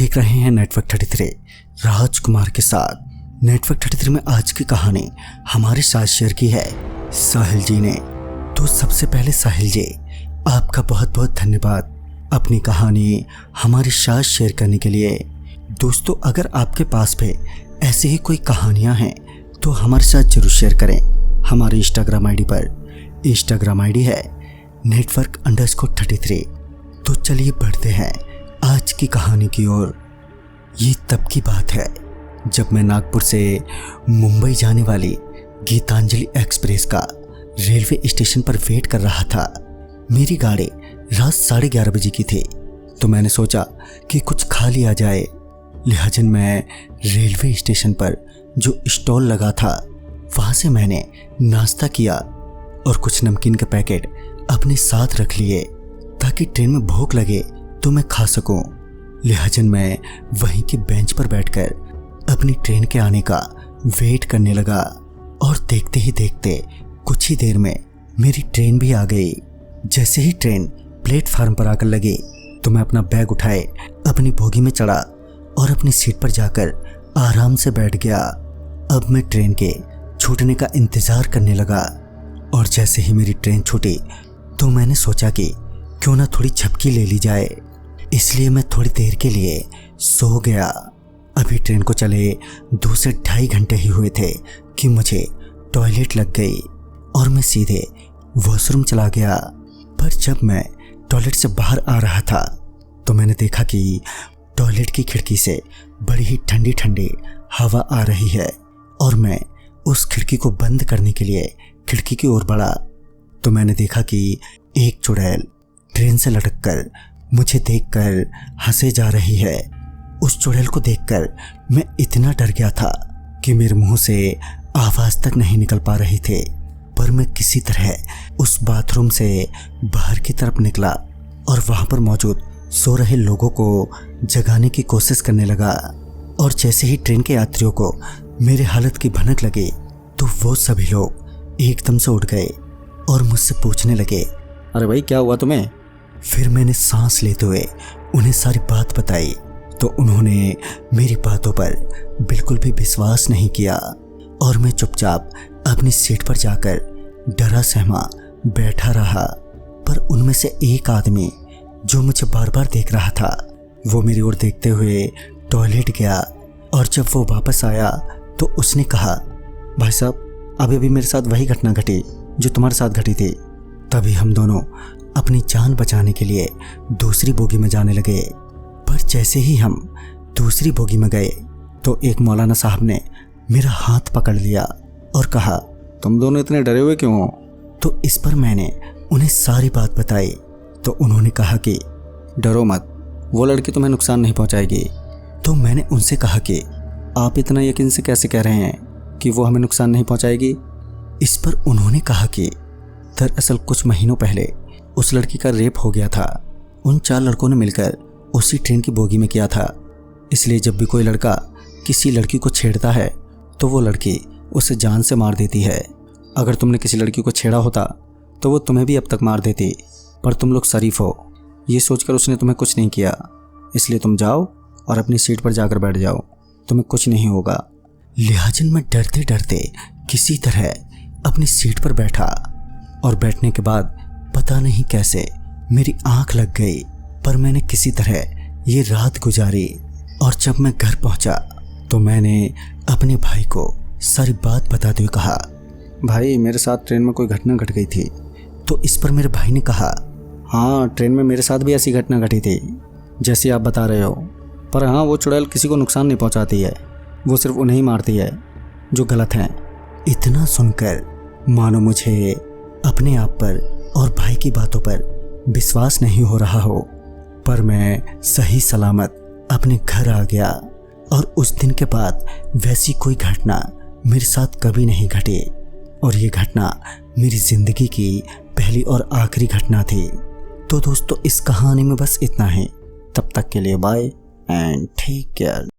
देख रहे हैं नेटवर्क 33 राजकुमार के साथ। नेटवर्क 33 में आज की कहानी हमारे साथ शेयर की है साहिल जी ने। तो सबसे पहले साहिल जी, आपका बहुत बहुत धन्यवाद अपनी कहानी हमारे साथ शेयर करने के लिए। दोस्तों, अगर आपके पास भी ऐसी ही कोई कहानियां हैं तो हमारे साथ जरूर शेयर करें। हमारे इंस्टाग्राम आईडी पर, इंस्टाग्राम आईडी है network_33। तो चलिए बढ़ते हैं आज की कहानी की ओर। ये तब की बात है जब मैं नागपुर से मुंबई जाने वाली गीतांजलि एक्सप्रेस का रेलवे स्टेशन पर वेट कर रहा था। मेरी गाड़ी रात 11:30 बजे की थी, तो मैंने सोचा कि कुछ खा लिया जाए। लिहाजन मैं रेलवे स्टेशन पर जो स्टॉल लगा था वहाँ से मैंने नाश्ता किया और कुछ नमकीन के पैकेट अपने साथ रख लिए ताकि ट्रेन में भूख लगे तो मैं खा सकूं। लिहाजन मैं वहीं के बेंच पर बैठकर अपनी ट्रेन के आने का वेट करने लगा और देखते ही देखते कुछ ही देर में मेरी ट्रेन भी आ गई। जैसे ही ट्रेन प्लेटफार्म पर आकर लगी तो मैं अपना बैग उठाए अपनी बोगी में चढ़ा और अपनी सीट पर जाकर आराम से बैठ गया। अब मैं ट्रेन के छूटने का इंतजार करने लगा और जैसे ही मेरी ट्रेन छूटी तो मैंने सोचा कि क्यों ना थोड़ी झपकी ले ली जाए, इसलिए मैं थोड़ी देर के लिए सो गया। अभी ट्रेन को चले 2 से 2.5 घंटे ही हुए थे कि मुझे टॉयलेट लग गई और मैं सीधे वॉशरूम चला गया। पर जब मैं टॉयलेट से बाहर आ रहा था तो मैंने देखा कि टॉयलेट की खिड़की से बड़ी ही ठंडी ठंडी हवा आ रही है और मैं उस खिड़की को बंद करने के लिए खिड़की की ओर बढ़ा तो मैंने देखा कि एक चुड़ैल ट्रेन से लटककर मुझे देखकर हंसे जा रही है। उस चुड़ैल को देखकर मैं इतना डर गया था कि मेरे मुंह से आवाज तक नहीं निकल पा रही थी। पर मैं किसी तरह उस बाथरूम से बाहर की तरफ निकला और वहां पर मौजूद सो रहे लोगों को जगाने की कोशिश करने लगा। और जैसे ही ट्रेन के यात्रियों को मेरे हालत की भनक लगी तो वो सभी लोग एकदम से उठ गए और मुझसे पूछने लगे, अरे भाई क्या हुआ तुम्हें? फिर मैंने सांस लेते हुए उन्हें सारी बात बताई तो उन्होंने मेरी बातों पर बिल्कुल भी विश्वास नहीं किया और मैं चुपचाप अपनी सीट पर जाकर डरा सहमा बैठा रहा। पर उनमें से एक आदमी जो मुझे बार बार देख रहा था वो मेरी ओर देखते हुए टॉयलेट गया और जब वो वापस आया तो उसने कहा, भाई साहब अभी भी मेरे साथ वही घटना घटी जो तुम्हारे साथ घटी थी। तभी हम दोनों अपनी जान बचाने के लिए दूसरी बोगी में जाने लगे। पर जैसे ही हम दूसरी बोगी में गए तो एक मौलाना साहब ने मेरा हाथ पकड़ लिया और कहा, तुम दोनों इतने डरे हुए क्यों हो? तो इस पर मैंने उन्हें सारी बात बताई तो उन्होंने कहा कि डरो मत, वो लड़की तुम्हें नुकसान नहीं पहुंचाएगी। तो मैंने उनसे कहा कि आप इतना यकीन से कैसे कह रहे हैं कि वो हमें नुकसान नहीं पहुंचाएगी? इस पर उन्होंने कहा कि दरअसल कुछ महीनों पहले उस लड़की का रेप हो गया था। उन 4 लड़कों ने मिलकर उसी ट्रेन की बोगी में किया था। इसलिए जब भी कोई लड़का किसी लड़की को छेड़ता है तो वो लड़की उसे जान से मार देती है। अगर तुमने किसी लड़की को छेड़ा होता तो वो तुम्हें भी अब तक मार देती, पर तुम लोग शरीफ हो, ये सोचकर उसने तुम्हें कुछ नहीं किया। इसलिए तुम जाओ और अपनी सीट पर जाकर बैठ जाओ, तुम्हें कुछ नहीं होगा। लिहाजन मैं डरते डरते किसी तरह अपनी सीट पर बैठा और बैठने के बाद पता नहीं कैसे मेरी आंख लग गई। पर मैंने किसी तरह ये रात गुजारी और जब मैं घर पहुंचा तो मैंने अपने भाई को सारी बात बताते हुए कहा, भाई मेरे साथ ट्रेन में कोई घटना घट गई थी। तो इस पर मेरे भाई ने कहा, हाँ ट्रेन में मेरे साथ भी ऐसी घटना घटी थी जैसी आप बता रहे हो। पर हाँ, वो चुड़ैल किसी को नुकसान नहीं पहुंचाती है, वो सिर्फ उन्हें ही मारती है जो गलत हैं। इतना सुनकर मानो मुझे अपने आप पर और भाई की बातों पर विश्वास नहीं हो रहा हो। पर मैं सही सलामत अपने घर आ गया और उस दिन के बाद वैसी कोई घटना मेरे साथ कभी नहीं घटी और ये घटना मेरी ज़िंदगी की पहली और आखिरी घटना थी। तो दोस्तों, इस कहानी में बस इतना ही। तब तक के लिए बाय एंड टेक केयर।